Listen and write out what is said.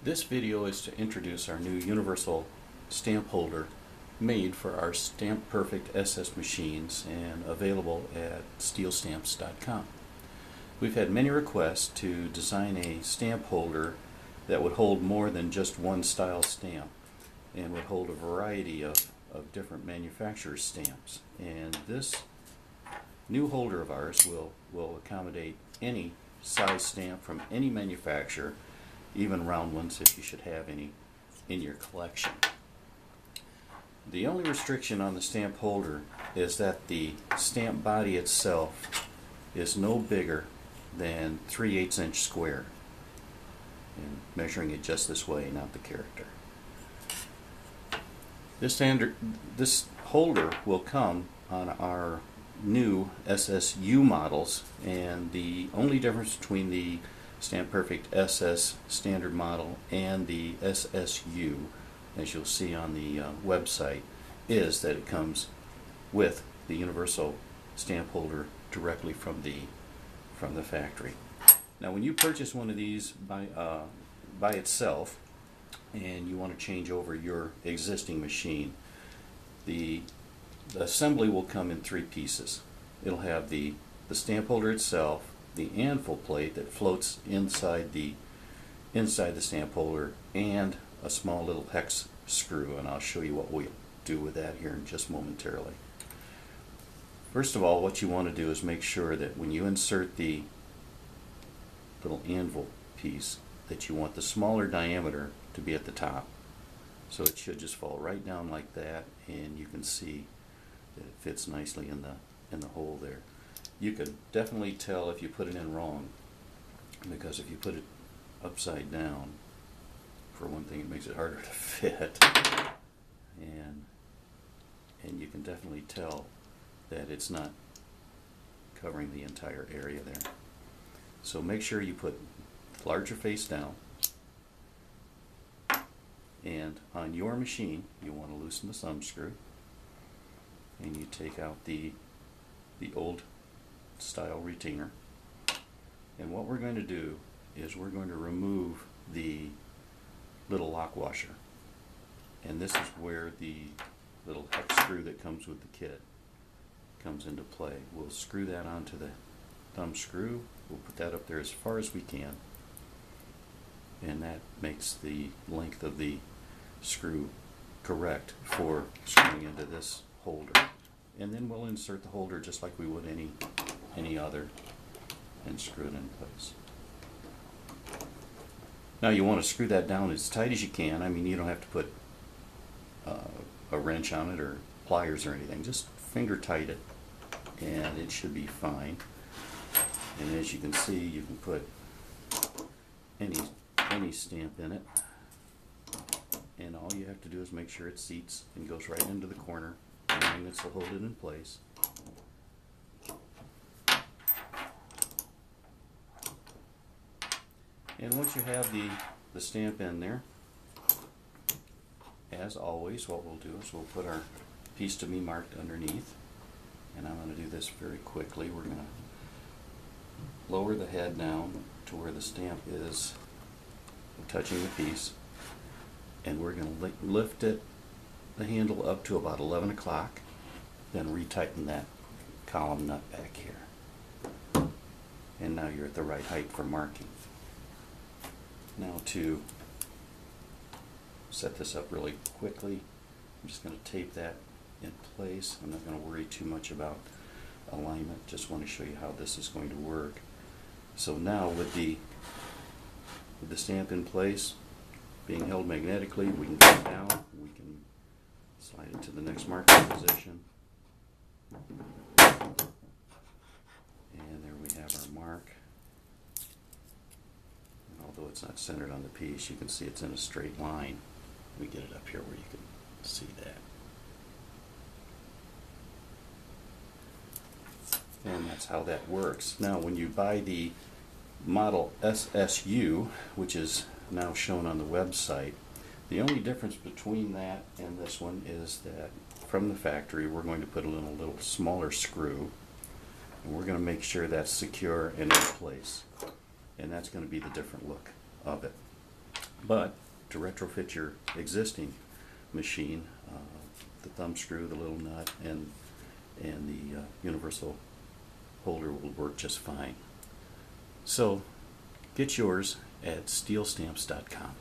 This video is to introduce our new universal stamp holder made for our Stamp Perfect SS machines and available at steelstamps.com. We've had many requests to design a stamp holder that would hold more than just one style stamp and would hold a variety of different manufacturers' stamps. And this new holder of ours will accommodate any size stamp from any manufacturer, even round ones if you should have any in your collection. The only restriction on the stamp holder is that the stamp body itself is no bigger than 3/8 inch square, and measuring it just this way, not the character. This holder will come on our new SSU models, and the only difference between the Stamp Perfect SS standard model and the SSU, as you'll see on the website, is that it comes with the universal stamp holder directly from the factory. Now, when you purchase one of these by itself and you want to change over your existing machine, the assembly will come in three pieces. It'll have the stamp holder itself, the anvil plate that floats inside the stamp holder, and a small little hex screw, and I'll show you what we'll do with that here in just momentarily. First of all, what you want to do is make sure that when you insert the little anvil piece, that you want the smaller diameter to be at the top. So it should just fall right down like that, and you can see that it fits nicely in the hole there. You can definitely tell if you put it in wrong, because if you put it upside down, for one thing, it makes it harder to fit, and you can definitely tell that it's not covering the entire area there. So make sure you put the larger face down, and on your machine you want to loosen the thumb screw, and you take out the old style retainer. And what we're going to do is we're going to remove the little lock washer, and this is where the little hex screw that comes with the kit comes into play. We'll screw that onto the thumb screw. We'll put that up there as far as we can, and that makes the length of the screw correct for screwing into this holder. And then we'll insert the holder just like we would any other and screw it in place. Now you want to screw that down as tight as you can. I mean, you don't have to put a wrench on it or pliers or anything. Just finger tight it and it should be fine. And as you can see, you can put any stamp in it, and all you have to do is make sure it seats and goes right into the corner. The magnets will hold it in place. And once you have the stamp in there, as always, what we'll do is we'll put our piece to be marked underneath, and I'm going to do this very quickly. We're going to lower the head down to where the stamp is touching the piece, and we're going to lift the handle up to about 11 o'clock, then retighten that column nut back here. And now you're at the right height for marking. Now, to set this up really quickly, I'm just going to tape that in place. I'm not going to worry too much about alignment, just want to show you how this is going to work. So now with the stamp in place, being held magnetically, we can go down, we can slide it to the next marking position, and there we have our mark. And although it's not centered on the piece, you can see it's in a straight line. We get it up here where you can see that. And that's how that works. Now, when you buy the model SSU, which is now shown on the website, the only difference between that and this one is that from the factory we're going to put a little smaller screw, and we're going to make sure that's secure and in place, and that's going to be the different look of it. But to retrofit your existing machine, the thumb screw, the little nut, and the universal holder will work just fine. So get yours at steelstamps.com.